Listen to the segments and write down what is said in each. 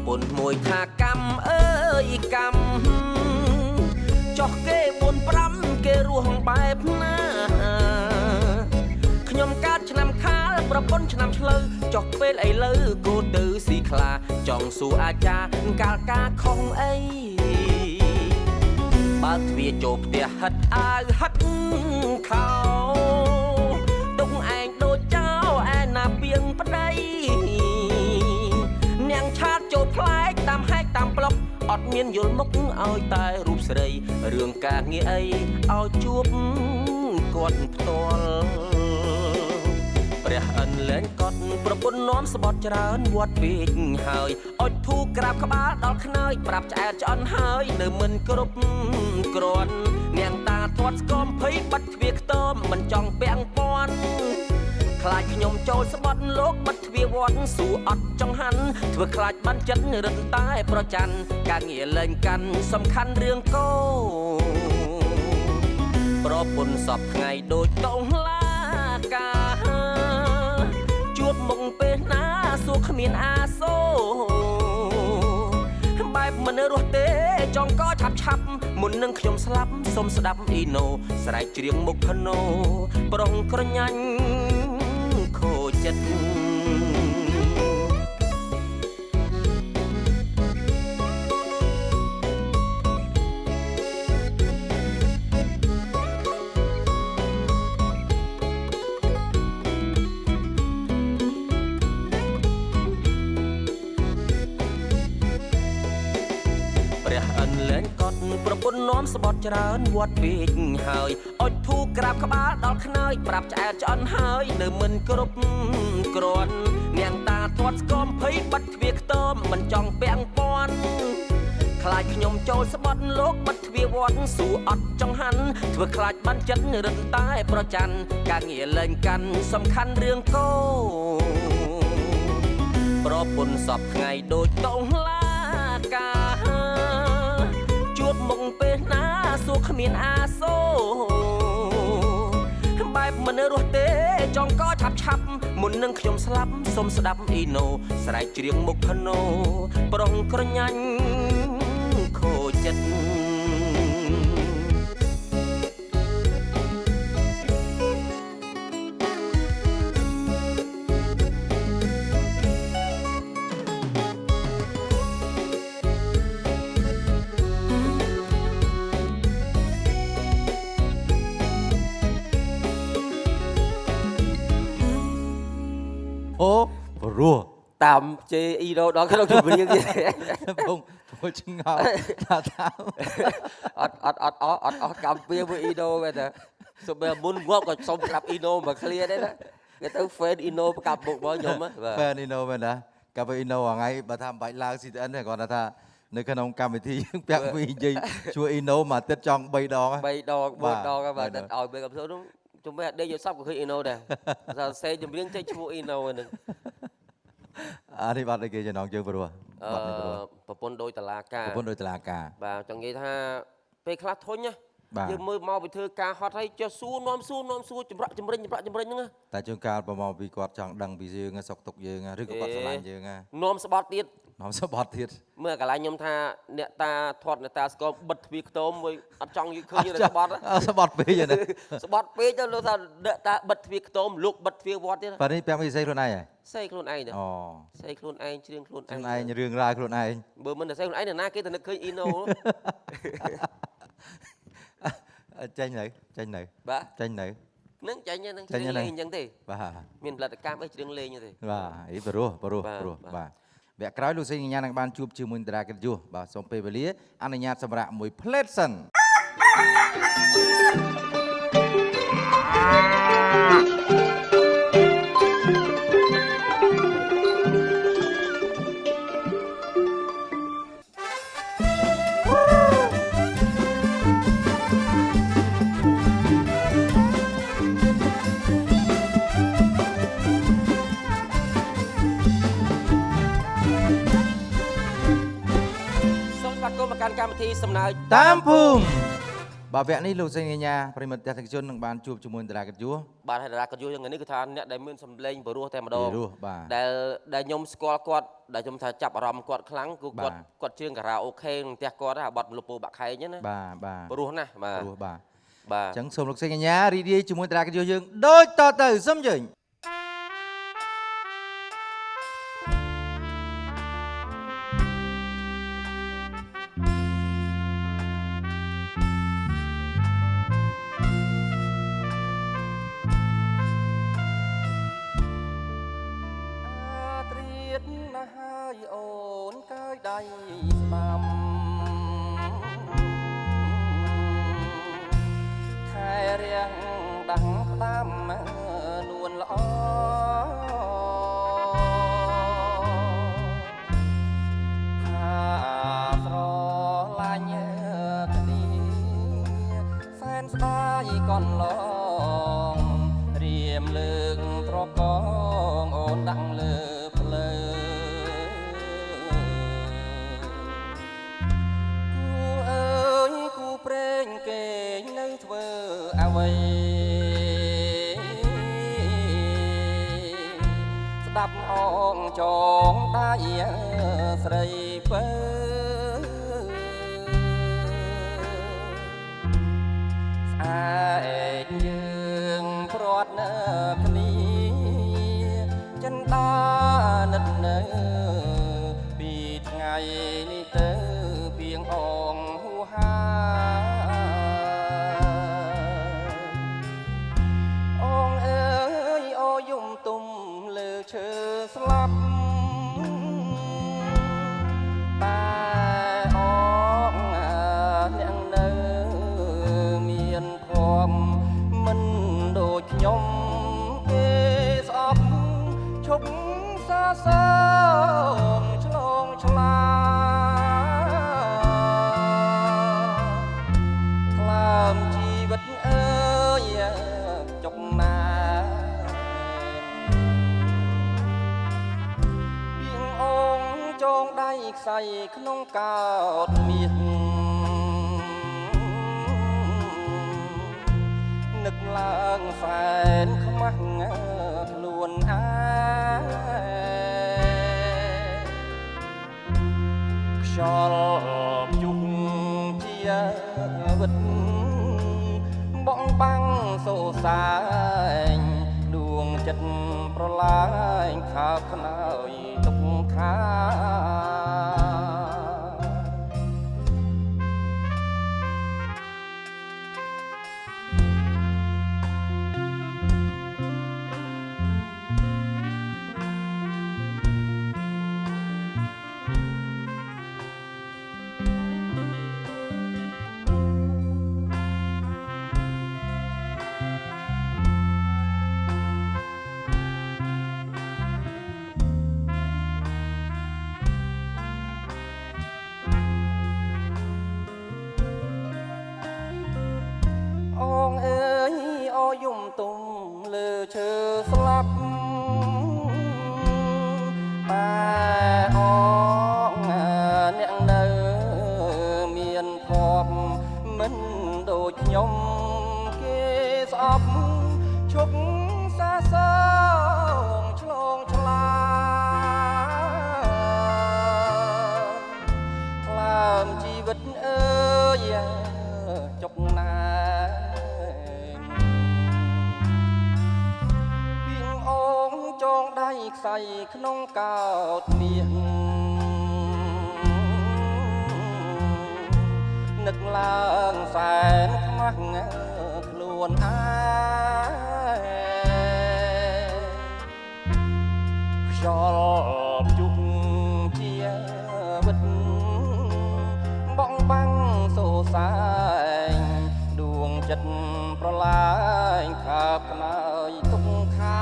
ពុនមួយថាកម្មអើយកម្មចោះគេ4-5គេរស់បែបណាខ្ញុំកើតឆ្នាំខាលប្រពន្ធឆ្នាំឆ្លូវចុះពេលឥឡូវគូទៅស៊ីខ្លាចង់សួរអាចារ្យកាលការខុសអីបើទ្វាចូលផ្ទះហិតអាវហិតខោទុកឯងដូចចោលឯណាពីងប្តីនាងឆាតចូលផ្លែកតាមហែកតាមប្លុកអត់មានយល់មុខឲ្យតែរូបស្រីរឿងការងារអីឲ្យជួបគាត់ផ្ទាល់ព្រះអិនលែងកត់ប្រពន្ធនាំស្បត់ច្រើនវត្តពេកហើយអុចធូក្រាបក្បាលដល់ខ្នើយប្រាប់ឆ្អែតឆ្អន់ហើយនៅមិនគ្រប់គ្រាន់នាងតាធាត់ស្គមភ័យបាត់ទ្វារខ្ទមមិនចង់ពាំងពាន់ខ្លាចខ្ញុំចូលស្បត់លោកបាត់ទ្វារវត្តសួរអត់ចង់ហាន់ធ្វើខ្លាចបានចិត្តរឹតតែប្រច័ណ្ឌការងារលែងកាន់សំខាន់រឿងកោប្រពន្ធសពថ្ងៃដូចតងឡាកាជួបមុខពេលណាសួរគ្មានអាសូបែបមិនរស់ទេចង់ក៏ឆាប់មុននឹងខ្ញុំស្លាប់សុំស្ដាប់អ៊ីណូស្រែកច្រៀងមុខភ្នោប្រុងក្រញាញ់ខូចចិត្តប្រពន្ធនាំស្បត់ច្រើនវត្តពេកហើយអុចធូក្រាបក្បាលដល់ខ្នើយប្រាប់ឆ្អែតឆ្អន់ហើយនៅមិនគ្រប់គ្រាន់នាងតាធាត់ស្គមភ័យបាត់ទ្វារខ្ទមមិនចង់ពាំងពាន់ខ្លាចខ្ញុំចូលស្បត់លោកបាត់ទ្វារវត្តសួរអត់ចង់ហាន់ធ្វើខ្លាចបានចិត្តរឹតតែប្រច័ណ្ឌការងារលែងកាន់សំខាន់រឿងកោប្រពន្ធសពថ្ងៃដូចតងឡាកាជួបមុខពេលណាសួរគ្មានអាសូបែបមិនរស់ទេចង់ក៏ឆាប់មុននឹងខ្ញុំស្លាប់សុំស្ដាប់អ៊ីណូស្រែកច្រៀងមុខភ្នោប្រុងក្រញាញ់ខូចចិត្តអូព្រោះតាមជេអ៊ីណូដល់ក្នុងជំនាញទៀតបងព្រោះឆ្ងល់ថាអត់កម្មពីមួយអ៊ីណូមែនទេសុំតែមុនងាប់ក៏សុំប្រាប់អ៊ីណូមកឃ្លាដែរណាគេទៅ fan អ៊ីណូប្រកាប់មុខមកខ្ញុំបាទ fan អ៊ីណូមែនណាកាប់អ៊ីណូថ្ងៃបើថាមិនបាច់ឡើង CTN ទេគាត់ថានៅក្នុងកម្មវិធីយើងពាក់ពីនិយាយជួយអ៊ីណូមួយអាទិត្យចង់3ដង3 ដង 4 ដងបាទឲ្យពេលកំសោនោះជំនះដេកយកសັບក៏ឃើញអ៊ីណូដែរថាសេចម្រៀងចេញឈ្មោះអ៊ីណូហ្នឹងអានេះបាត់អីគេចំណងយើងព្រោះបាត់នេះព្រោះប្រពន្ធដោយតឡាការប្រពន្ធដោយតឡាការបាទចង់និយាយថាពេលខ្លះធុញណាយើងមើលមកពីធ្វើការហត់ហើយចុះសួរនាំសួរចម្រាក់ចម្រិញហ្នឹងតែជួនកាលប្រមកពីគាត់ចង់ដឹងពីយើងសុខទុក្ខយើងឬក៏គាត់ស្រឡាញ់យើងនាំស្បត់ទៀតនាំស្បត់ទៀតមើលកន្លែងខ្ញុំថាអ្នកតាធាត់អ្នកតាស្គរបិទទ្វារខ្ទមមួយអត់ចង់យឺឃើញស្បត់ស្បត់ពេកណាស្បត់ពេកទៅលោកថាអ្នកតាបិទទ្វារខ្ទមលោកបិទទ្វារវត្តទៀតបាទនេះពាក់មីសេខ្លួនឯងហ៎សេខ្លួនឯងទៅអូសេខ្លួនឯងច្រៀងខ្លួនឯងរឿងរ៉ាវខ្លួនឯងបើមិនតែសេខ្លួនឯងណាគេទៅនឹកឃើញអ៊ីណូចេញនៅបាទចេញនៅនឹងចាញ់ហ្នឹងច្រៀងលេងអញ្ចឹងទេបាទមានផលិតកម្មអីច្រៀងលេងទេបាទអីព្រោះបាទវគ្គក្រោយលោកសេងកញ្ញានឹងបានជួបជាមួយតារាកិត្តិយសបាទសូមពេលវេលាអនុញ្ញាតសម្រាប់មួយផ្លេតសិនកាន់កម្មវិធីសំណើចតាមភូមិ bà vẽ ní lục sinh nhà phải mật theo chôn bằng bàn chụp chụp môn đại chúa បាទហើយតារាក៏យល់យ៉ាងនេះគឺថាអ្នកដែលមានសម្លេងបរោះតែម្ដង រស់បាទ ដែលខ្ញុំស្គាល់គាត់ដែលខ្ញុំថាចាប់អារម្មណ៍គាត់ខ្លាំងគឺ បាទ គាត់ជើងការ៉ាអូខេក្នុងផ្ទះគាត់ហ្នឹងអាបត់លពោបាក់ខែងហ្នឹងណា បាទ បរោះណាស់បាទ រស់បាទ បាទ ចឹងសូមលោកសេកញ្ញារីករាយជាមួយតារាកិត្តិយសយើងដូចតទៅសូមជើញ ត្រៀតណាស់ហើយអូនកើយដៃស្ដាំខែរៀងដាំងផ្ដាំនួនល្អថាស្រឡាញ់គ្នាសែនស្ដាយកនឡងរៀមលើកត្រកងអូនដាក់លើផ្លូវគូអើយគូព្រេងគេងនៅធ្វើអ្វីស្ដាប់អងចងដៃស្រីពើស្អែកយើងព្រាត់នៅគ្នាចិនដានិតនៅពីថ្ងៃនេះទៅពីងអងហួហាអងអើយអូយំទុំលើឈើស្លាប់តែអងអ្នកនៅមានភ័ព្វមិនដូចខ្ញុំគេស្អប់ឈប់សាសងឆ្លងឆ្លាខ្លាមជីវិតអើយចុកណាពីងអងចងដៃខ្សែក្នុងកោតមាសនឹកឡើងសែនខ្មាស់ខ្លួនអាខ្យល់យុងជាវិតបងបាំងសូសែងដួងចិត្តប្រឡាយខើខ្នើយទុកខា ខ្ញុំគេស្អប់ឈប់សាសងឆ្លងឆ្លាខ្លាមជីវិតអើយចុកណាពីងអងចងដៃខ្សែក្នុងកោតមាសនឹកឡើងសែនខ្មាស់ខ្លួនឯងខ្យល់ជុំជាវិតបងបាំងសូសែងដួងចិត្តប្រឡាយខាបខ្នើយទុកខា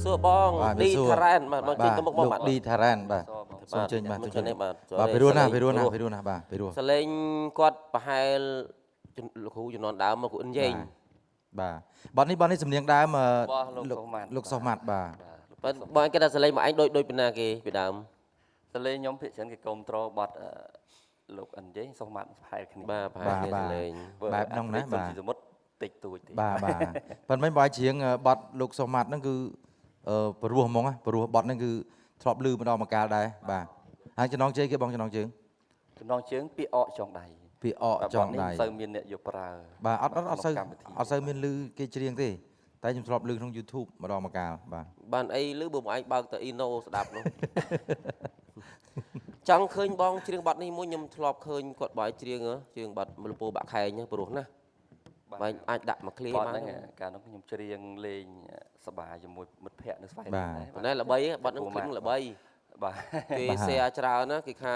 សួរបងឌីថារ៉ែនបាទជិះទៅមុខមកបាទឌីថារ៉ែនបាទសូមជើញបាទជើញបាទពីរួនណាបាទពីរួន សលេងគាត់ប្រហែលលោកគ្រូជំនាន់ដើមមកគូអិនយេង បាទនេះបាទនេះសំនៀងដើម លោកសុម៉ាត់បាទ បងគេថាសលេងមកឯងដូចពីណាគេពីដើម សលេងខ្ញុំភាគច្រើនគេគ្រប់ត្រូលបាត់លោកអិនយេសុខមាត់ប្រហែលគ្នា បាទប្រហែលគ្នាសលេង បែបហ្នឹងណាបាទ សមុទ្រតិចតួចទេ បាទប៉ុន្តែបើច្រៀងបទលោកសុម៉ាត់ហ្នឹងគឺព្រោះហ្មងព្រោះបទហ្នឹងគឺធ្លាប់ឮម្ដងម្កាលដែរបាទហើយចំណងជើងគេបងចំណងជើង ចំណងជើងពាក្យអកចងដៃ ពាក្យអកចងដៃ សូវមានអ្នកយកប្រើ បាទអត់សូវមានឮគេច្រៀងទេតែខ្ញុំធ្លាប់ឮក្នុង YouTube ម្ដងម្កាលបាទ បានអីឮបើមកឯងបើកទៅ Ino ស្ដាប់នោះ ចង់ឃើញបងច្រៀងបទនេះមួយខ្ញុំធ្លាប់ឃើញគាត់បើច្រៀងបទមលពោបាក់ខែងព្រោះណាបាទអាចដាក់មកឃ្លៀ ប បាន ទហ្នឹងកាលនោះខ្ញុំច្រៀងលេងសប្បាយជាមួយមិត្តភ័ក្តិនៅស្វាយ បាទ ប៉ុន្តែល្បីបទហ្នឹងឃ្លៀងល្បី បាទ គេ share ច្រើនណាគេថា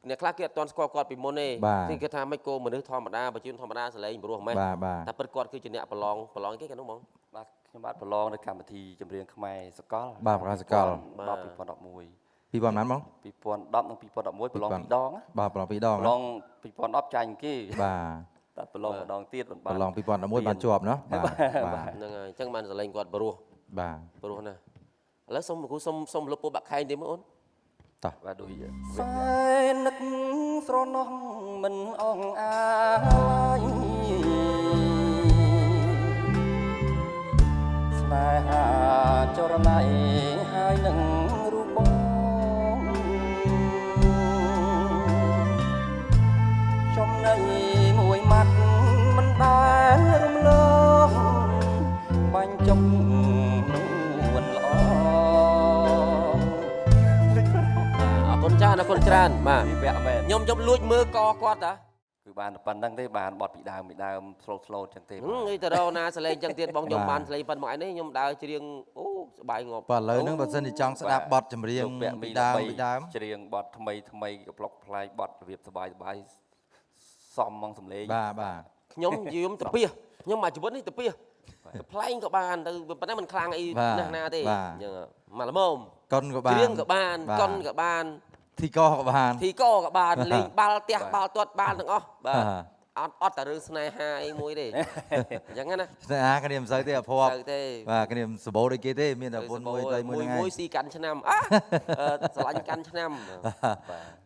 អ្នកខ្លះគេអត់ទាន់ស្គាល់គាត់ពីមុនទេ បាទ គេថាមិនគោមនុស្សធម្មតាបើជាធម្មតាសលេងព្រោះម៉េះ បាទ តែពិតគាត់គឺជាអ្នកប្រឡងគេកាលនោះហ្មង បាទខ្ញុំបាទប្រឡងនៅកម្មវិធីចម្រៀងខ្មែរសកល បាទប្រកាសសកល 2011 ពីប៉ុន្មានបង 2010និង2011ប្រឡង2ដង បាទប្រឡង2ដង ប្រឡង2010ចាញ់គេ បាទ តែប្រឡងម្ដងទៀត ប្រឡង2011បានជាប់เนาะបាទ ហ្នឹងហើយអញ្ចឹងបានសលេងគាត់ព្រោះ បាទ ព្រោះណាឥឡូវសុំលពបាក់ខែងទេមើលអូន តោះ បាទដូចសែននឹកស្រណោះមិនអងអាយស្នេហាចរណៃហើយនឹងរូបបងចំណៃមួយម៉ាត់មិនដែលរំលងបាញ់ចុកនួនល្អ អរគុណចាស់អរគុណច្រើនបាទ ពីវគ្គមែន ខ្ញុំលួចមើលកគាត់តា គឺបានប៉ុណ្្នឹងទេបានបត់ពីដើមស្លូតចឹងទេ នេះទៅរកណាសលេងចឹងទៀតបងខ្ញុំបានសលេងប៉ុណ្្នឹងមកឯនេះខ្ញុំដើរច្រៀងអូសប្បាយងាប់ បាទឥឡូវហ្នឹងបើសិនជាចង់ស្ដាប់បទចម្រៀងពីដើម ច្រៀងបត់ថ្មីក៏ប្លុកផ្លែកបត់របៀបសបាយសមហ្មងសំឡេង បាទ ខ្ញុំទៅពីខ្ញុំមកជីវិតនេះទៅពីផ្លែងក៏បានទៅប៉ុន្តែមិនខ្លាំងអីណាស់ណាទេអញ្ចឹងមកល្មម កុនក៏បាន ច្រៀងក៏បានកុនក៏បាន ធីកក៏បាន ធីកក៏បានលេងបាល់ផ្ទះបាល់ទាត់បានទាំងអស់បាទអត់តែរឿងស្នេហាអីមួយទេអញ្ចឹងណា ស្នេហាគ្នាមិនសូវទេអភ័ព្វ ទៅទេ បាទគ្នាមិនសម្បូរដូចគេទេមានតែពុនមួយទៅមួយហ្នឹងឯង មួយស៊ីកាន់ឆ្នាំស្រឡាញ់កាន់ឆ្នាំ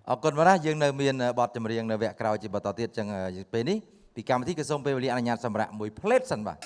អរគុណមកណាយើងនៅមានបទចម្រៀងនៅវគ្គក្រោយជាបន្តទៀតអញ្ចឹងពេលនេះពីកម្មវិធីក៏សូមពេលវេលាអនុញ្ញាតសម្រាប់មួយផ្លេតសិនបាទ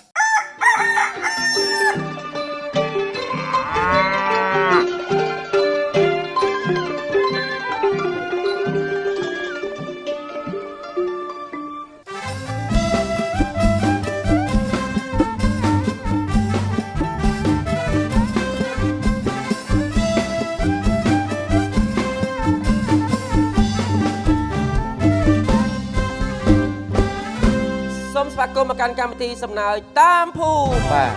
សូមស្វាគមន៍មកកាន់កម្មវិធីសំណើចតាមភូមិ បាទ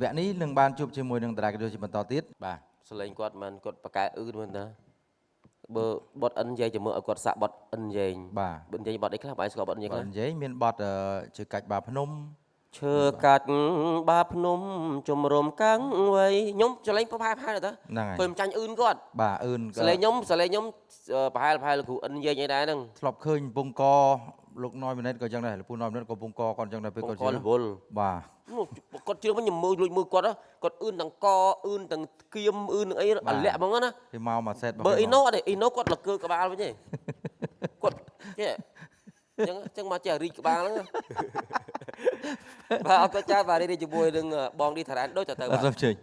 វគ្គនេះនឹងបានជួបជាមួយនឹងតារាកិត្តិយសជាបន្តទៀតបាទ សលេងគាត់មិនគាត់បកែអឺមែនតាបើបត់អិនយាយចាំមើលឲ្យគាត់សាក់បត់អិនយាយ បាទ បត់យាយបត់អីខ្លះបាយស្គាល់បត់យាយ បើ ខ្លះ និយាយមានបទជើកាច់បាភ្នំ ឈើកាច់បាភ្នំជំរំកាំងវៃខ្ញុំសលេងប្រហែលទៅ ហ្នឹងហើយ ឃើញចាញ់អឺនគាត់ បាទអឿន សលេងខ្ញុំប្រហែលលោកគ្រូអិនយាយអីដែរហ្នឹង ធ្លាប់ឃើញពងកលោកណយមីនិតក៏អញ្ចឹងដែរលោកពូណយមីនិតក៏ពងកគាត់អញ្ចឹងដែរពេលគាត់ គាត់រវល់ បាទ គាត់ជឿខ្ញុំមើលលួចមើលគាត់គាត់អឿនទាំងកអឿនទាំងគៀមអឿនទាំងអីអាលាក់ហ្មងណា គេមកមួយសេត បើអ៊ីណូអត់ទេអ៊ីណូគាត់លកើក្បាលវិញទេគាត់ចេះអញ្ចឹងមកចេះរីកក្បាលហ្នឹងបាទអរគុណចាស់បាទរីកជាមួយនឹងបងឌីថារ៉ានដូចទៅ អត់សូវជើញ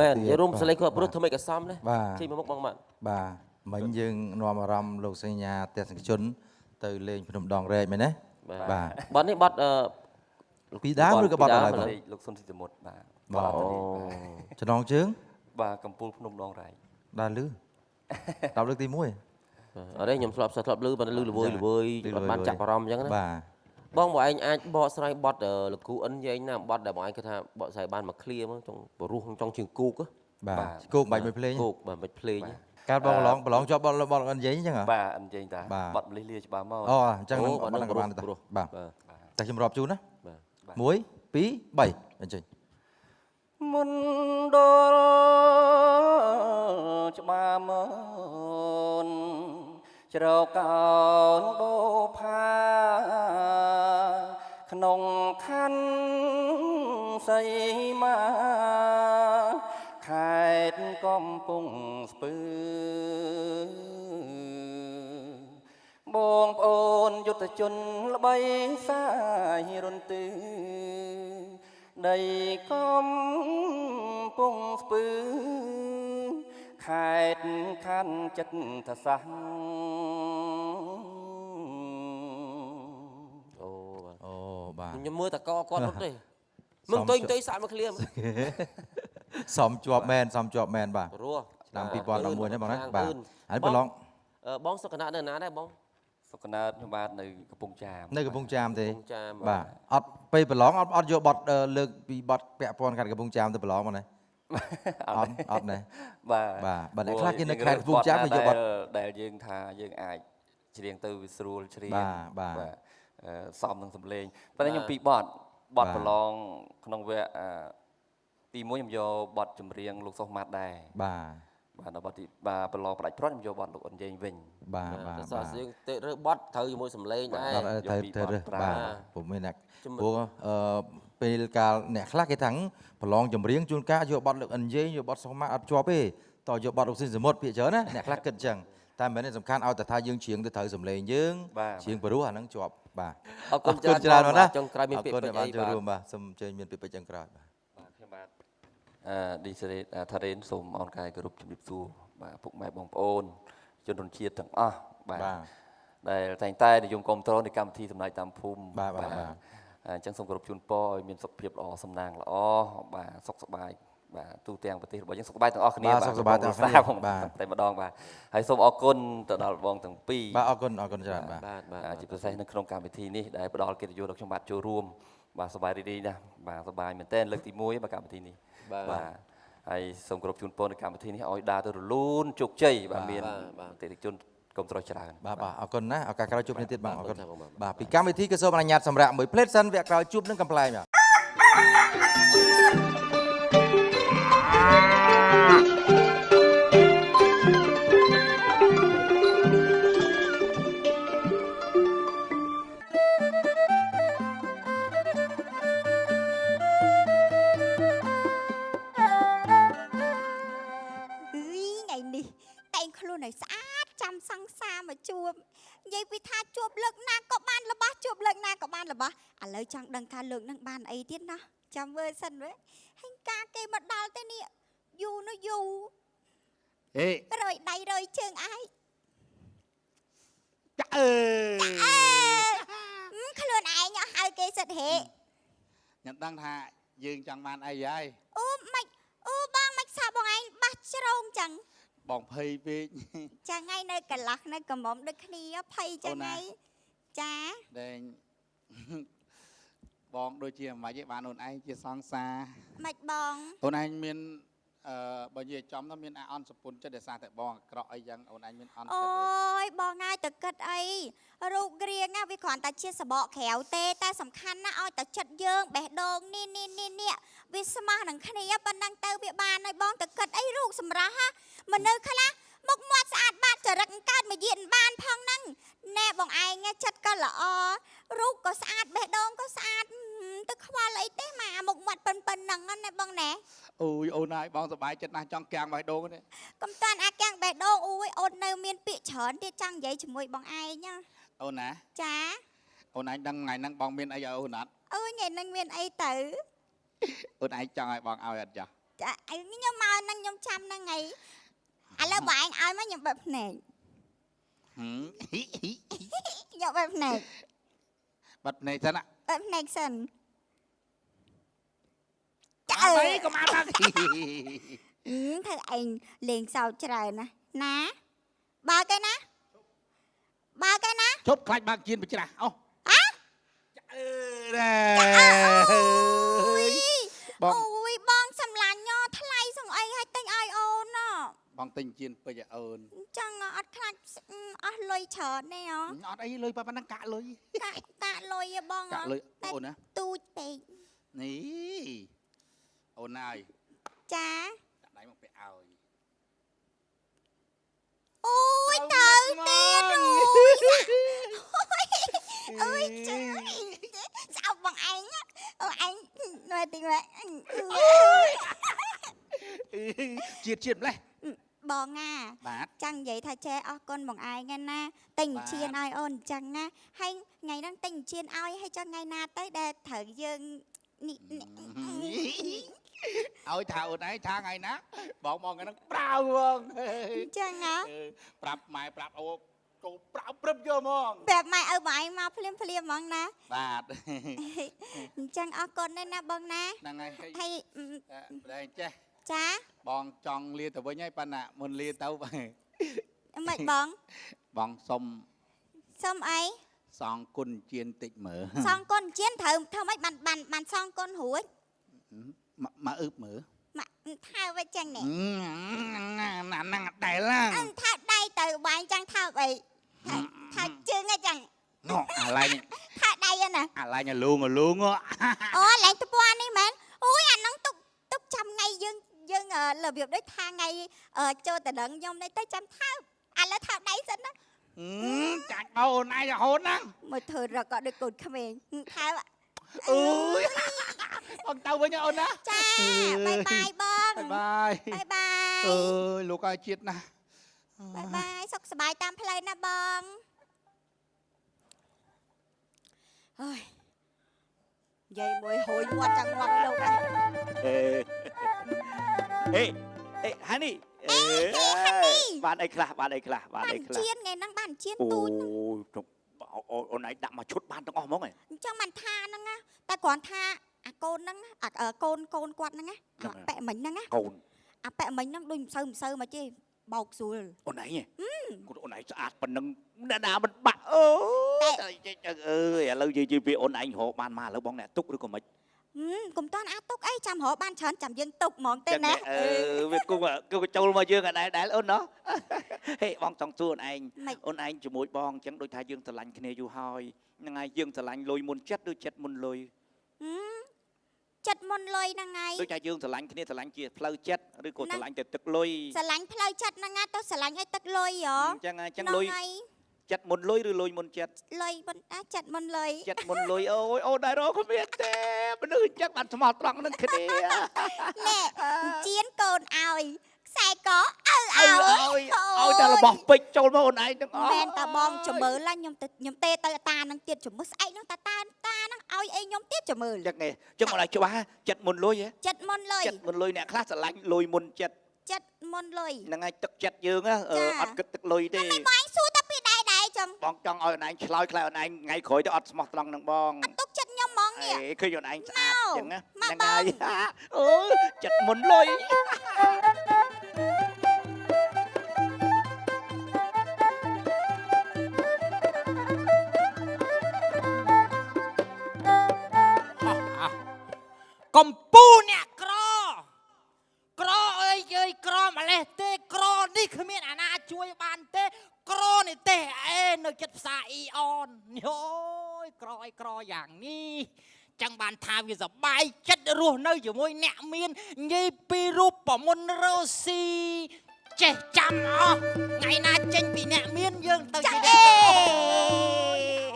មែន ទៀត និយាយរួម បាទ សលេងគាត់ព្រោះ បាទ ធ្វើមិនក៏សមដែរ បាទ ជិះមកមុខបងបាទ បាទមិញយើងនាំអារម្មណ៍លោកសញ្ញាទស្សនិកជនទៅលេងភ្នំដងរែកមែនទេបាទ បត់នេះបត់ ពីដើមឬក៏បត់ដល់ហើយ បាទ បាទ លោកសុនស៊ីសមុទ្របាទ បាទ អូ ចំណងជើង បាទកំពូលភ្នំដងរែក ដើរលឺដល់លើកទី1 អត់ទេខ្ញុំធ្លាប់លឺបើលឺល្វើយល្វើយអត់បានចាប់អារម្មណ៍អញ្ចឹងណា បាទ បងឯងអាចបកស្រាយបត់លោកគ្រូអិនយើងណាបត់ដែលបងឯងគិតថាបកស្រាយបានមកឃ្លៀមកចង់បរោះចង់ជើងគូក បាទគោកបាច់មួយភ្លេង គូកបាទមិនភ្លេង កាលបងប្រឡងជាប់បត់អិនយាយអញ្ចឹងហ៎ បាទអញ្ចឹងតា បាទ បត់លីលាច្បាស់មក អូអញ្ចឹងនឹងបាត់នឹងក៏បានដែរបាទតែខ្ញុំរាប់ជូនណា 1 2 3អញ្ចឹង មុនដល់ច្បាស់មកច្រកកោនបោផាក្នុងខណ្ឌសីមាខេត្តកំពង់ស្ពឺបងប្អូនយុទ្ធជនល្បីសាយរន្ទឺដីកំពង់ស្ពឺខេត្តខណ្ឌចិត្តសាស្ត្រ អូបាទ អូបាទ ខ្ញុំមើលតកគាត់រត់ទេមើលទៅសាក់មកឃ្លៀម សំជាប់មែនសំជាប់មែនបាទ ព្រោះ ឆ្នាំ2011ហ្នឹងបងណាបាទហើយប្រឡង បងសុខណៈនៅណាដែរបង សុខណាតខ្ញុំបាទនៅកំពង់ចាម នៅកំពង់ចាមទេ កំពង់ចាម បាទអត់ពេលប្រឡងអត់យកបត់លើកពីបត់ពាក់ព័ន្ធខេត្តកំពង់ចាមទៅប្រឡងមកណាអត់ណា បាទ បាទអ្នកខ្លះគេនៅខេត្តកំពង់ចាមគេយកបត់ ដែលយើងថាយើងអាចច្រៀងទៅវាស្រួលច្រៀង បាទ សមនឹងសំឡេងប៉ុន្តែខ្ញុំពីបត់ប្រឡងក្នុងវគ្គទី1ខ្ញុំយកបត់ចម្រៀងលោកសុខម៉ាត់ដែរ បាទ បាទដល់បត់ទីបាទប្រឡងផ្ដាច់ព្រាត់ខ្ញុំយកបត់លោកអ៊ុនយើងវិញ បាទបាទ សរសយើងទេរើបត់ត្រូវជាមួយសំឡេងដែរ ត្រូវរើសបាទពុំមានអ្នកព្រោះពេលកាលអ្នកខ្លះគេថាប្រឡងចម្រៀងជួនកាលយកបត់លើកអិនយេយកបត់សុខម៉ាត់អត់ជាប់ទេតយកបត់អុកស៊ីនសមុទ្រភាគច្រើនណាអ្នកខ្លះគិតអញ្ចឹងតែមិនមែនសំខាន់ឲ្យតែថាយើងច្រៀងទៅត្រូវសំឡេងយើងច្រៀងព្រោះអាហ្នឹងជាប់បាទ អរគុណច្រើនណាស់ចុងក្រោយមានពាក្យពេចន៍អី ចូលរួមបាទសូមអញ្ជើញមានពាក្យពេចន៍ចុងក្រោយបាទ ខ្ញុំបាទឌីសេរីថារ៉េនសូមអរកាយគោរពជំរាបសួរបាទពុកម៉ែបងប្អូនជនរួមជាតិទាំងអស់បាទដែលតែងតែនិយមគ្រប់គ្រងនៃកម្មវិធីសម្ដែងតាមភូមិ បាទបាទ អញ្ចឹងសូមគោរពជូនពរឲ្យមានសុខភាពល្អសំណាងល្អបាទសុខសប្បាយបាទទូទាំងប្រទេសរបស់យើងសុខសប្បាយទាំងអស់គ្នា បាទសុខសប្បាយទាំងអស់គ្នាបាទ តែម្ដងបាទហើយសូមអរគុណទៅដល់បងទាំងពីរ បាទអរគុណច្រើនបាទ បាទ ជាពិសេសនៅក្នុងកម្មវិធីនេះដែលផ្ដល់កិត្តិយសដល់ខ្ញុំបាទចូលរួមបាទសប្បាយរីករាយណាស់បាទសប្បាយមែនទែនលើកទី1បាទកម្មវិធីនេះបាទហើយសូមគោរពជូនពរនៅកម្មវិធីនេះឲ្យដើរទៅរលូនជោគជ័យបាទមានអតិថិជនគ្រប់ត្រច្រើន បាទបាទអរគុណណាឱកាសក្រោយជួបគ្នាទៀតបាទអរគុណបាទពីកម្មវិធីក៏សូមអនុញ្ញាតសម្រាប់មួយផ្លេតសិនវគ្គក្រោយជួបនឹងកំ pl ែងបាទសង្សារមកជួបនិយាយពីថាជួបលើកណាក៏បានរបស់ជួបលើកណាក៏បានរបស់ឥឡូវចង់ដឹងថាលើកនឹងបានអីទៀតណាចាំមើលសិនវិញហើយការគេមកដល់ទៅនេះយូរនោះយូរអេរយដៃរយជើងអាយចាអើខ្លួនឯងហៅគេសិតហេខ្ញុំដឹងថាយើងចង់បានអីហើយអូមិនអូបងមិនសាបងឯងបាស់ជ្រងចឹងបងភ័យពេកចាថ្ងៃនៅកន្លះនៅកំមុំដូចគ្នាភ័យចឹងហើយចាដែងបងដូចជាមិនឯងបានអូនឯងជាសង្សារមិនបងអូនឯងមានបើនិយាយចំទៅមានអន់សពុនចិត្តដែលសារតែបងអាក្រក់អីយ៉ាងអូនឯងមានអន់ចិត្តអូយបងហើយតគិតអីរូបរាងវាគ្រាន់តែជាសបកក្រៅទេតែសំខាន់ណាស់ឲ្យតែចិត្តយើងបេះដូងនេះវាស្មាស់នឹងគ្នាប៉ុណ្ណឹងទៅវាបានហើយបងតគិតអីរូបសម្រាប់ហ่ะមនុស្សខ្លះមុខមាត់ស្អាតបាតចរិតកើតមកយានបានផងហ្នឹងណែបងឯងចិត្តក៏ល្អរូបក៏ស្អាតបេះដូងក៏ស្អាតទៅខ្វល់អីទេមកមុខមាត់ប៉ុណ្ណឹងណាបងណែអូយអូនហើយបងសប្បាយចិត្តណាស់ចង់កាំងបេះដូងនេះកុំតាន់អាកាំងបេះដូងអូយអូននៅមានពាក្យច្រើនទៀតចង់និយាយជាមួយបងឯងណាអូនណាចាអូនឯងដឹងថ្ងៃហ្នឹងបងមានអីឲ្យអូនអត់អូយថ្ងៃហ្នឹងមានអីទៅអូនឯងចង់ឲ្យបងឲ្យអត់ចាស់ ចាខ្ញុំមកនឹងខ្ញុំចាំហ្នឹងហើយឥឡូវបងឯងឲ្យមកខ្ញុំបែបភ្នែកយកបែបភ្នែក បាត់ភ្នែកសិនណា បែបភ្នែកសិន អើកុំអត់ទៅ ធ្វើឯងលេងសើចច្រើនណាបើកឯណាបើកឯណា ជប់ខ្លាច់បើកជៀនបច្រាស់អូ ហ៎ អឺណែ បង អូយបងសម្លាញ់ញថ្លៃសងអីឲ្យទិញឲ្យអូនណ បងទិញជៀនពេជ្រឲ្យអូន អញ្ចឹងអត់ខ្លាចអស់លុយច្រើនទេហ៎ អត់អីលុយប៉ុណ្ណឹងកាក់លុយ កាក់លុយទេបង កាក់លុយអូនណា ទូចពេក នេះអូនហើយ ចា ដាក់ដៃមកពាក់ឲ្យ អូយទៅទៀតអូយអូយជួយស្អប់បងឯងអូឯងនៅទីម៉ែ ជាតិម្លេះ បងណា បាទ ចាំនិយាយថាចេះអរគុណបងឯងណាទិញជៀនឲ្យអូនអញ្ចឹងណាហើយថ្ងៃហ្នឹងទិញជៀនឲ្យហើយចុះថ្ងៃណាទៅដែលត្រូវយើងនេះ ឲ្យថាអូនឯងថាថ្ងៃណាបងហ្នឹងប្រាវហ្មង អញ្ចឹងណា ប្រាប់ម៉ែប្រាប់អូចូលប្រាវព្រឹបយកហ្មង ប្រាប់ម៉ែឪបងឯងមកភ្លាមហ្មងណា បាទ អញ្ចឹងអរគុណណាបងណា ហ្នឹងហើយ ហើយ ម្ដែងចេះ ចា បងចង់លាទៅវិញហើយប៉ណ្ណាមុនលាទៅ មិនបង បងសុំ សុំអី សងគុណជៀនតិចមើល សងគុណជៀនត្រូវធ្វើម៉េចបានសងគុណរួច មកអឺបមើល មកថាវាចឹងនេះ ហ្នឹងដែលឡា អញថាដៃទៅបងចឹងថាអីថាជើងអីចឹង នោះអាឡែង ថាដៃណា អាឡែងលូង អូឡើងទៅពណ៌នេះមែនអូយអាហ្នឹងទុកចាំថ្ងៃយើងរបៀបដូចថាថ្ងៃចូលតដឹងខ្ញុំនេះទៅចាំថាឥឡូវថាដៃសិនណា ចាច់បោអូនឯងរហូតហ្នឹង មើលធ្វើរកក៏ដូចកូនក្មេងថា អើយបងទៅវិញអូនណា ចាបាយបាយបង បាយ បាយបាយ អើយលោកឲ្យជាតិណា បាយបាយសុខសប្បាយតាមផ្លូវណាបងអើយយាយមួយហួយមាត់ចាំងាប់លោកដែរ ហេហានីបានអីខ្លះបានអីខ្លះ បានជៀនថ្ងៃហ្នឹងបានជៀន អូ ទូច អូនឯងដាក់មកឈុតបានទាំងអស់ហ្មង អញ្ចឹងមិនថាហ្នឹងណាតែគ្រាន់ថាអាកូនហ្នឹងកូនគាត់ហ្នឹងណាប៉ែមិញហ្នឹងណា កូន អាប៉ែមិញហ្នឹងដូចមិនសូវមកទេបោកស្រួល អូនឯងអូនឯងស្អាតប៉ុណ្ណឹងអ្នកណាមិនបាក់អូយឥឡូវនិយាយពីអូនឯងរកបានមកឥឡូវបងអ្នកទុកឬក៏មិនកុំ តាន់អាចទុកអីចាំរកបានច្រើនចាំយើងទុកហ្មងទេណា វាគង់ចូលមកយើងដែរអូនណោះហេបងចង់សួរអូនឯងជាមួយបងអញ្ចឹងដូចថាយើងស្រឡាញ់គ្នាយូរហើយហ្នឹងហើយយើងស្រឡាញ់លុយមុនចិត្តឬចិត្តមុនលុយ ចិត្តមុនលុយហ្នឹងហើយ ដូចថាយើងស្រឡាញ់គ្នាស្រឡាញ់ជាផ្លូវចិត្តឬក៏ស្រឡាញ់តែទឹកលុយ ស្រឡាញ់ផ្លូវចិត្តហ្នឹងណាទៅស្រឡាញ់ឲ្យទឹកលុយហ៎ អញ្ចឹងលុយចិត្តមុនលុយឬលុយមុនចិត្ត លុយមុនចិត្តមុនលុយ ចិត្តមុនលុយអូយអូនដែររកគ្មានទេមនុស្សអញ្ចឹងបានស្មោះត្រង់នឹងគ្នា ណែជៀនកូនឲ្យខ្សែកឲ្យ ឲ្យតែរបស់ពេជ្រចូលមកអូនឯងទាំងអស់ មែនតាបងចំមើលខ្ញុំទេទៅតានឹងទៀតចំមើលស្អែកហ្នឹងតាហ្នឹងឲ្យអីខ្ញុំទៀតចំមើល ចឹងឯងចឹងអូនឯងច្បាស់ចិត្តមុនលុយ ចិត្តមុនលុយ ចិត្តមុនលុយអ្នកខ្លះស្រឡាញ់លុយមុនចិត្ត ចិត្តមុនលុយ ហ្នឹងហើយទឹកចិត្តយើងអត់គិតទឹកលុយទេ មិនបងសួរតែពីដែរចឹង បងចង់ឲ្យអូនឯងឆ្លើយខ្លះអូនឯងថ្ងៃក្រោយទៅអត់ស្មោះត្រង់នឹងបង អត់ទុកចិត្តខ្ញុំហ្មងនេះ ឃើញអូនឯងស្អាតចឹងណា មក ហ្នឹង បង ហើយអូចិត្តមុនលុយ កំពូអ្នកក្រអើយក្រម្លេះទេក្រនេះគ្មានអាណាជួយបានទេក្រនេះទេអេនៅចិត្តផ្សារអ៊ីអនយោយក្រអីក្រយ៉ាងនេះចឹងបានថាវាសបាយចិត្តរស់នៅជាមួយអ្នកមាននិយាយពីរូបប្រមុនរ៉ូស៊ីចេះចាំអស់ថ្ងៃណាចេញពីអ្នកមានយើងទៅជាអ្នក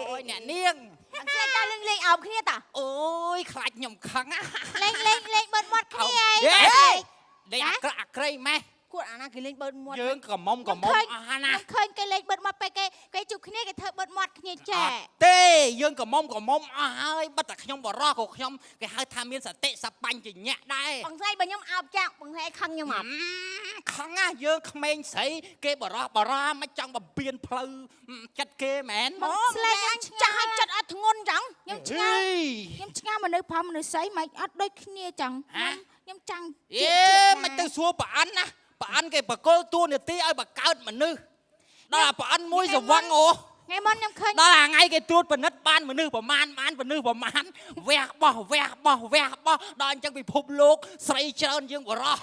អូយអ្នកនាង អញ្ចឹងតើលេងអោបគ្នាតា អូយខ្លាចខ្ញុំខឹង លេងបិទមាត់គ្នា អីលេងអាក្រក់អាក្រៃម៉េះ គួតអាណាគេលេងបឺតមាត់ យើងកំមុំអាណា ឃើញគេលេងបឺតមាត់ពេលគេជួបគ្នាគេធ្វើបឺតមាត់គ្នាចែ ទេយើងកំមុំអស់ហើយបិទតែខ្ញុំបរោះក៏ខ្ញុំគេហៅថាមានសតិសបាញ់ជាញាក់ដែរ បងស្រីបើខ្ញុំអោបចាក់បងស្រីខឹងខ្ញុំអត់ ខឹងណាយើងក្មេងស្រីគេបរោះមិនចង់បំពេញផ្លូវចិត្តគេមែន បងស្លេកអញចាស់ឲ្យចិត្តអត់ធ្ងន់ចឹងខ្ញុំឆ្ងាមនុស្សផងមនុស្សស្រីមិនអត់ដូចគ្នាចឹងខ្ញុំចាំង មិនទៅសួរប្រអិនណាប្រអិនគេបកលតួនាទីឲ្យបកើតមនុស្សដល់អាប្រអិនមួយសវឹងអូ ថ្ងៃមុនខ្ញុំឃើញ ដល់អាថ្ងៃគេត្រួតពិនិត្យបានមនុស្សប្រមាណមនុស្សប្រមាណវះបោះដល់អញ្ចឹងពិភពលោកស្រីច្រើនយើងបរោះ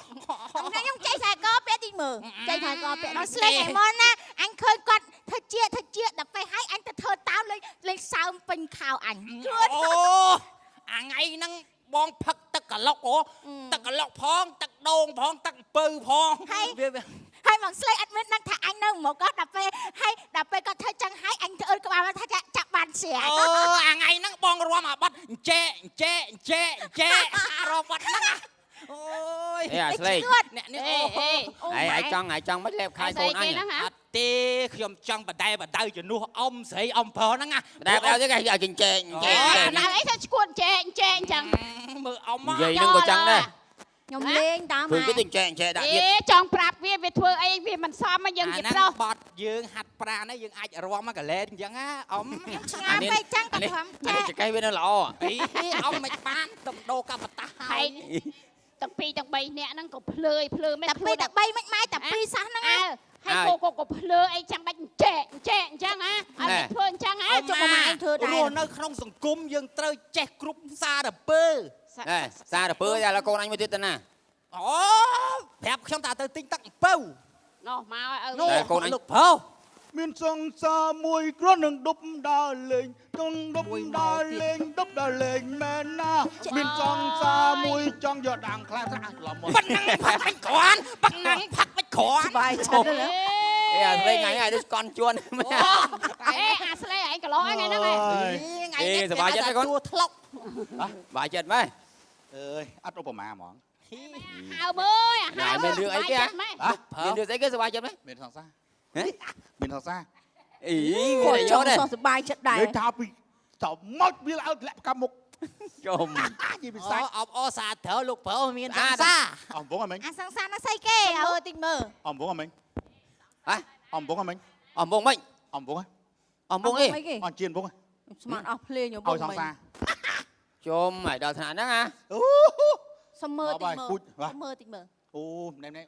ខ្ញុំចៃខ្សែកពាក់តិចមើលចៃខ្សែកពាក់ដល់ស្លេកថ្ងៃមុនណាអញឃើញគាត់ធ្វើជាដល់ពេលហើយអញទៅធ្វើតាមលេងសើមពេញខោអញ អូអាថ្ងៃហ្នឹងបងផឹកទឹកកឡុកអូទឹកកឡុកផងទឹកដូងផងទឹកអំពៅផងវា ហើយមកស្លេកអត់មានដឹងថាអញនៅមកគាត់ដល់ពេលគាត់ធ្វើចឹងហើយអញទៅអើក្បាលថាចាប់បានស្រា អូអាថ្ងៃហ្នឹងបងរួមអាបាត់ចែរបាត់ហ្នឹងអូយ អេអាស្លេក អ្នកនេះ ឯងចង់មិនលេបខាយកូនអញ អត់ទេខ្ញុំចង់បដែបដៅជំនួសអ៊ំស្រីអ៊ំប្រុសហ្នឹងណា តែបើទៅគេឲ្យចិញ្ចែក ណាអីទៅឈួតចែអញ្ចឹង មើលអ៊ំ និយាយនឹងក៏ចឹងដែរ ខ្ញុំលេងតាម ធ្វើគេចិញ្ចែកដាក់ទៀត ចង់ប្រាប់វាធ្វើអីវាមិនសមមកយើងជាប្រុស បាត់យើងហាត់ប្រាណហ្នឹងយើងអាចរាំមកកលែនអញ្ចឹងណាអ៊ំ ឆ្ងាយពេកចឹងក៏ធ្វើ នេះចកេះវានៅល្អ អីអ៊ំមិនបានទៅដូរកបតាហើ ហើយ យទាំងពីរទាំង3នាក់ហ្នឹងក៏ភ្លើមិន តែពីរតែ3មិនម៉ែតែពីរសោះហ្នឹង អើហើយក៏ភ្លើអីចាំបាច់ចែកអញ្ចឹងណាឲ្យវាធ្វើអញ្ចឹងហ៎ ជុំមកម៉ែធ្វើដែរ រស់នៅក្នុងសង្គមយើងត្រូវចេះគ្រប់សារពើ សារទៅពើឥឡូវកូនអញមួយទៀតទៅណា អូប្រាប់ខ្ញុំថាទៅទិញទឹកអំពៅ នោះមកឲ្យ នោះកូនលោកប្រុសមានសង្សារមួយគ្រាន់នឹងដប់ដើរលេងចង់ដប់ដើរលេងដប់ដើរលេងមែនណាមានសង្សារមួយចង់យកដាងខ្លះស្អាតឡំមកប៉ណ្ណឹងផាក់មិនគ្រាន់ប៉ណ្ណឹងផាក់មិនគ្រាន់ បាយចិត្តទៅ អេអាស្លេកថ្ងៃឲ្យទៅស្កន់ជួន អេអាស្លេឯងកន្លោះថ្ងៃហ្នឹងឯង ថ្ងៃនេះសบายចិត្តទេកូនថ្លុក បាយចិត្តម៉េច អើយអត់ឧបមាហ្មង ហៅមើលហៅ មានរឿងអីគេមានរឿងស្អីគេសบายចិត្តម៉េច មានសង្សារ ហ៎ មានសង្សារ អី គាត់ច យក ង់ ដែរ សោះសបាយចិត្តដែរ និយាយថាពីតមកវាឲ្យធ្លាក់កម្មមុខ ជុំ និយាយពីសាច់ អបអសាត្រូវលោកប្រុសមានសង្សារ អំពងអីមិញ អាសង្សារណាស្អីគេមើលតិចមើល អំពងអីមិញ ហ៎ អំពងអីមិញ អំពងម៉េច អំពង អំពងអី អត់ជៀនអំពង ស្មានអស់ភ្លេង ឲ្យសង្សារ ជុំឲ្យដល់ថ្នាក់ហ្នឹងណា អូ សុំមើលតិចមើល ពូជបាទ មើលតិចមើល អូណែ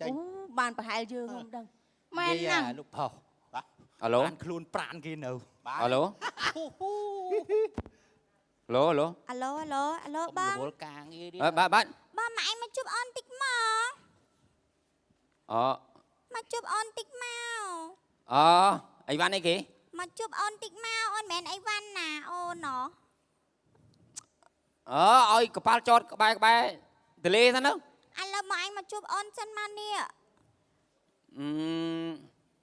ចេញ អូបានប្រហែលយើងខ្ញុំដឹងមែន និយា ហ្នឹង យលោកប្រុស អាឡូ បានខ្លួនប្រានគេនៅ អាឡូឡូ អាឡូបង រវល់ការងារទៀត បាទ បងម៉ែមកជួបអូនតិចមក អូ មកជួបអូនតិចមក អូអីវ៉ាន់អីគេ មកជួបអូនតិចមកអូនមិនមែនអីវ៉ាន់ណាអូនណោះ ឲ្យកប៉ាល់ចតក្បែរទលេហ្នឹង ឥឡូវមកអញមកជួបអូនសិនមកនេះ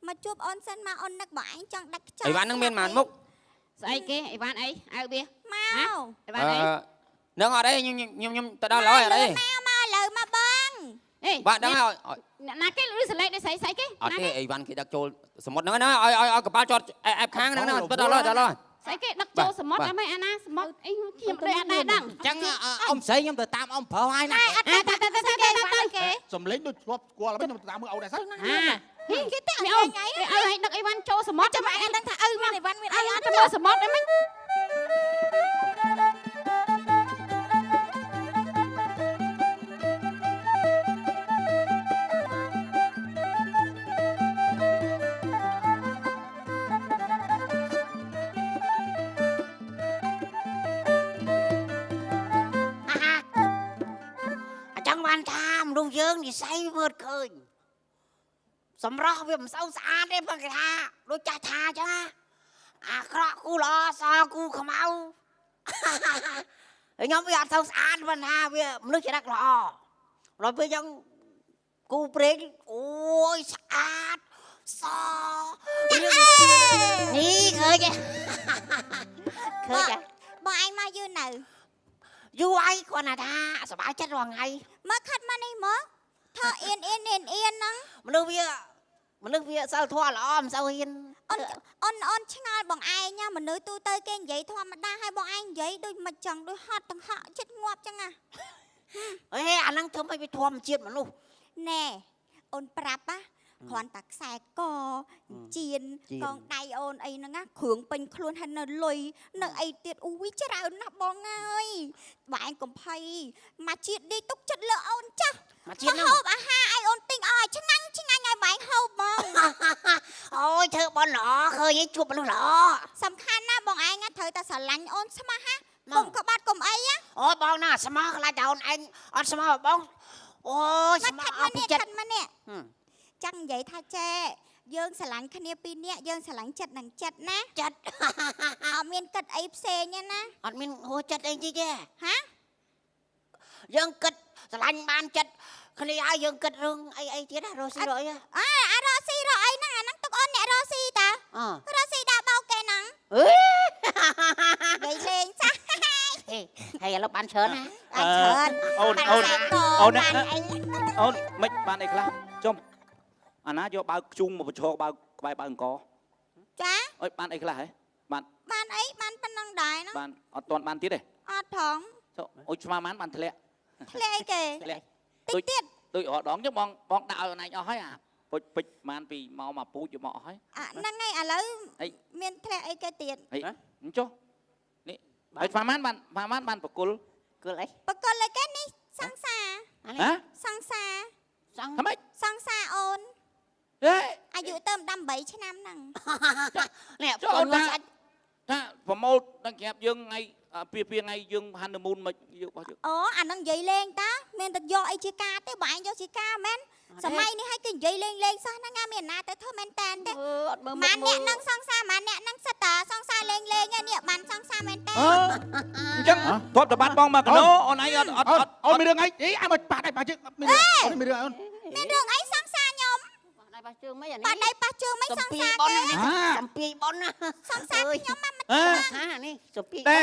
មកជួបអូនសិនមកអូននឹកបងអញចង់ដឹកខ្ចោ អីវ៉ាន់ហ្នឹងមានប៉ុន្មានមុខ ស្អីគេអីវ៉ាន់អីហៅវា មក អីវ៉ាន់អី នឹងអត់អីខ្ញុំទៅដល់ហើយអត់អី មកឥឡូវមកបង អេ បាទដឹងហើយ ណាគេលឺសលេងនេះស្អីគេ អត់ទេអីវ៉ាន់គេដឹកចូលសមុទ្រហ្នឹងណាឲ្យកប៉ាល់ចតអែបខាងហ្នឹងទៅដល់ហើយ ស្អីគេដឹកចូលសមុទ្រអីមិនអាណាសមុទ្រអីខ្ញុំដូចអត់ដែរដឹង អញ្ចឹងអ៊ំស្រីខ្ញុំទៅតាមអ៊ំប្រុសហើយណា អត់ទៅគេ សំលេងដូចធ្លាប់ស្គាល់ហើយខ្ញុំទៅតាមមើលអូនដែរសិន គេតែអី អូឲ្យដឹកអីវ៉ាន់ចូលសមុទ្រ ចាំអញដឹងថាឪមានអីវ៉ាន់មានអីអត់ ទៅមើលសមុទ្រអីមិន អញ្ចឹងបានថាមនុស្សយើងនិស័យមើលឃើញសម្រស់វាមិនសូវស្អាតទេបងគេថាដូចចាស់ថាអញ្ចឹងអាក្រក់គូល្អសគូខ្មៅខ្ញុំវាអត់សូវស្អាតមិនថាវាមនុស្សចរិតល្អដល់ពេលយើងគូព្រេងអូយស្អាតសនេះឃើញទេឃើញទេ បងអញមកយូរនៅ យូរអីគាត់ណាថាសប្បាយចិត្តរាល់ថ្ងៃ មកខាត់មកនេះមក ថើអៀនហ្នឹង មនុស្សវាសិលធម៌ល្អមិនសូវហ៊ាន អូនឆ្ងល់បងឯងណាមនុស្សទូទៅគេនិយាយធម្មតាហើយបងឯងនិយាយដូចមិនចឹងដូចហត់ទាំងហក់ចិត្តងាប់ចឹងណា អេអាហ្នឹងធ្វើមិនពីធម្មជាតិមនុស្ស ណែអូនប្រាប់ណាគ្រាន់តែខ្សែកជៀនកងដៃអូនអីហ្នឹងណាគ្រឿងពេញខ្លួនហើយនៅលុយនៅអីទៀតអូយច្រើនណាស់បងអើយបងឯងកំភៃមកជាតិនេះទុកចិត្តលើអូនចាស់ មកជាតិហ្នឹង ហូបអាហារឲ្យអូនទិញឲ្យឆ្ងាញ់ឲ្យបងឯងហូបហ្មង អូយធ្វើបន់ល្អឃើញឯងជួបមនុស្សល្អ សំខាន់ណាបងឯងត្រូវតែស្រឡាញ់អូនស្មោះណាកុំក្បត់កុំអីណា អូយបងណាស្មោះខ្លាចតែអូនឯងអត់ស្មោះបងអូយស្មោះអត់ពីចិត្ត មកនេះចឹងនិយាយថាចេយើងស្រឡាញ់គ្នាពីរនាក់យើងស្រឡាញ់ចិត្តនឹងចិត្តណា ចិត្ត អត់មានគិតអីផ្សេងទេណា អត់មានហួសចិត្តអីទេ ហា យើងគិតស្រឡាញ់បានចិត្តគ្នាហើយយើងគិតរឿងអីទៀតណារស់ស៊ីរអី អារ៉ស៊ីរអីហ្នឹងអាហ្នឹងទឹកអូនអ្នករ៉ស៊ីតា អឺ រ៉ស៊ីដាក់បោកគេហ្នឹង អឺ និយាយលេងចា ហើយឥឡូវបានច្រើនណា អត់ច្រើន អូន អូនអី អូនមិនបានអីខ្លះចុំអាណាយកបើកជុំមកបញ្ឈរបើកក្បែរបើកអង្គ ចា អើយបានអីខ្លះហ៎បាន បានអីបានប៉ុណ្ណឹងដែរហ្នឹង បានអត់ទាន់បានទៀតទេ អត់ផង អូយឆ្មាបានបានធ្លាក់ ធ្លាក់អីគេ ធ្លាក់ តិចទៀត ដូចរដងចឹងបងដាក់ឲ្យអូនឯងអស់ហើយអាពុជបានពីមកពូជយកមកអស់ហើយ អាហ្នឹងឯងឥឡូវមានធ្លាក់អីគេទៀត អីអញ្ចុះនេះហើយឆ្មាបានបកុល គល់អី បកលអីគេនេះសង្សារ ហ៎ សង្សារ សង ថាម៉េច សង្សារអូន ហេ អាយុទៅ18ឆ្នាំហ្នឹង នេះ ចុះ អូ អូ ន ន សាច់ ថាប្រម៉ូលដល់ក្រាបយើងថ្ងៃពីថ្ងៃយើងហាន់មូនមិនយើងបោះយើង អូអាហ្នឹងនិយាយលេងតាមានតែយកអីជាការទេបងឯងយកជាការមែនសម័យនេះឲ្យគេនិយាយលេងសោះហ្នឹងមានណាទៅធ្វើមែនតែនទេ អត់មើល ម៉ានអ្នកហ្នឹងសង្សារម៉ានអ្នកហ្នឹងសិតតាសង្សារលេងនេះបានសង្សារមែនតែន អញ្ចឹងទប់តបាត់បងមកកណោអូនឯងអត់ អូនមានរឿងអីអីឲ្យមកប៉ះដៃប៉ះជើងមានរឿងអូនមានរឿងអីអូន មានរឿងអីសង្សារខ្ញុំ ដៃប៉ះជើងមិនអា បា នេះ ត់ដៃប៉ះជើងមិនស សំ ង្ ពី សារ ប៉ុន គេ នេះសំពីប៉ុនណា សង្សារខ្ញុំមក ហានេះសំពី តែ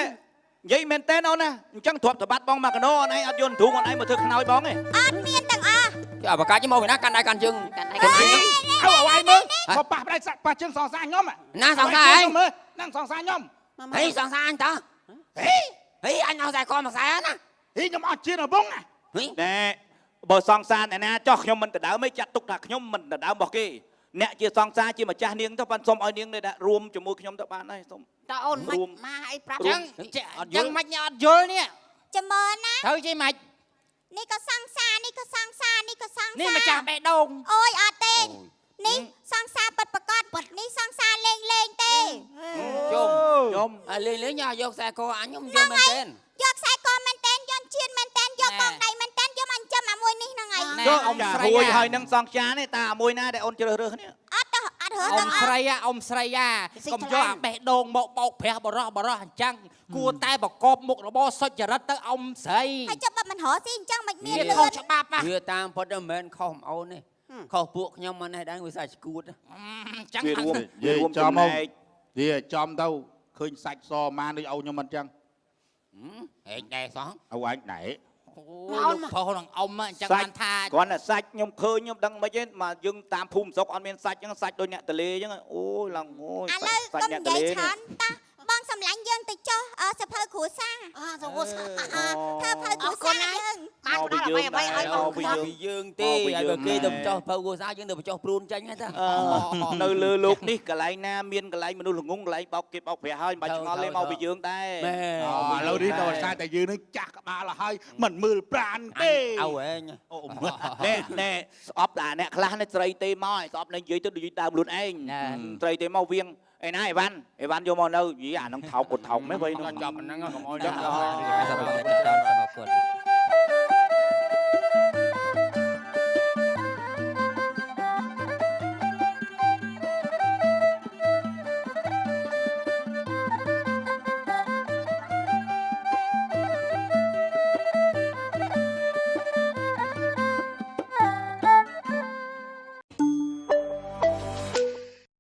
និយាយមែនតើអូនណាអញ្ចឹងទប់តបាត់បងមកកណោអូនឯងអត់យន់ទ្រូងអូនឯងមកធ្វើខ្នើយបងទេ អត់មានទាំងអស់ គេបកាច់មកវិញណាកាន់ដៃកាន់ជើង កាន់ដៃ អើឲ្យវាយមើល ក៏ប៉ះដៃសាក់ប៉ះជើងសងសាខ្ញុំ ណាសង្សារឯង មើលហ្នឹងសងសាខ្ញុំ ហេសង្សារអញតើហេអញឲ្យខ្សែកមកខ្សែណា ហីខ្ញុំអត់ជឿនៅបង ហេ ណែបើសង្សារអ្នកណាចោះខ្ញុំមិនដដើមទេចាត់ទុកថាខ្ញុំមិនដដើមរបស់គេអ្នកជាសង្សារជាម្ចាស់នាងទៅបានសុំឲ្យនាងនៅដាក់រួមជាមួយខ្ញុំទៅបានហើយសុំ តើអូនមិនមកអីប្រាប់ ចឹងចឹងមិនអត់យល់នេះ ចាំមើលណា ត្រូវជិះមិន នេះក៏សង្សារនេះក៏សង្សារនេះក៏សង្សារ នេះម្ចាស់បេះដូង អូយអត់ទេនេះសង្សារពិតប្រកបនេះសង្សារលេងទេ ជុំ ខ្ញុំ លេងយកខ្សែកអញខ្ញុំយកមែនទេ យកខ្សែកមែនតែនយកជៀនមែនតែនយកកងដៃមែនតែនយកអញ្ចឹមអាមួយនេះហ្នឹងហើយ ចុះអ៊ំស្រួយហើយនឹងសង្ចានេះតាមួយណាដែលអូនជ្រើសរើសនេះ អត់រើស អ៊ ទាំង ំ អស់ ស្រីអ៊ំស្រីកុំយកអាបេះដូងមកបោកប្រាស់បរោះអញ្ចឹងគួរតែបកបមុខរបរសុចរិតទៅអ៊ំស្រី ហើយចុះបើមិនរកស៊ីអញ្ចឹងមិនមាន វា លឿ ខុស ន ច្បាប់វាតាមពុតមិនមែនខុសអូនទេខុសពួកខ្ញុំមិនដែរវាសាច់ឈួតអញ្ចឹង វារួមចំមកវាចំទៅឃើញសាច់សមកដូចអូខ្ញុំមិនអញ្ចឹង ហេងដែរសោះ អូអញដែរ លោកផុសនឹងអ៊ំអញ្ចឹងបានថា គ្រាន់តែសាច់ខ្ញុំឃើញខ្ញុំដឹងមិនទេមកយើងតាមភូមិស្រុកអត់មានសាច់អញ្ចឹងសាច់ដូចអ្នកតលេអញ្ចឹងអូយឡើងអូយ ឥឡូវ សាច់ កុំ អ្នក និ ត យាយ លេ ច្រើនតាបងសម្លាញ់យើងទៅចុះសភៅគ្រួសារ ទៅគូសា ធ្វើភៅគ្រួសារយើង បានផ្ដល់អ្វីឲ្យបង ពីយើងទេហើយបើគេទៅចោះភៅគូសាយើងទៅចោះព្រួនចាញ់ហ្នឹងតា នៅលើលោកនេះកន្លែងណាមានកន្លែងមនុស្សល្ងងកន្លែងបោកគេបោកប្រាស់ហើយមិនបាច់ឆ្ងល់ទេមកពីយើងដែរ ឥឡូវនេះដល់សារតែយើងនឹងចាស់ក្បាលហើយមិនមើលប្រានទេ អោហេង ណែស្អប់តែអ្នកខ្លះនេះស្រីទេមកឲ្យស្អប់នឹងនិយាយទៅនិយាយដើមខ្លួនឯងស្រីទេមកវៀងឯណាអីវ៉ាន់យកមកនៅយីអានឹងថោកគាត់ថោកមែនវិញ ចប់ហ្នឹងកុំអោយ ចឹង ដល់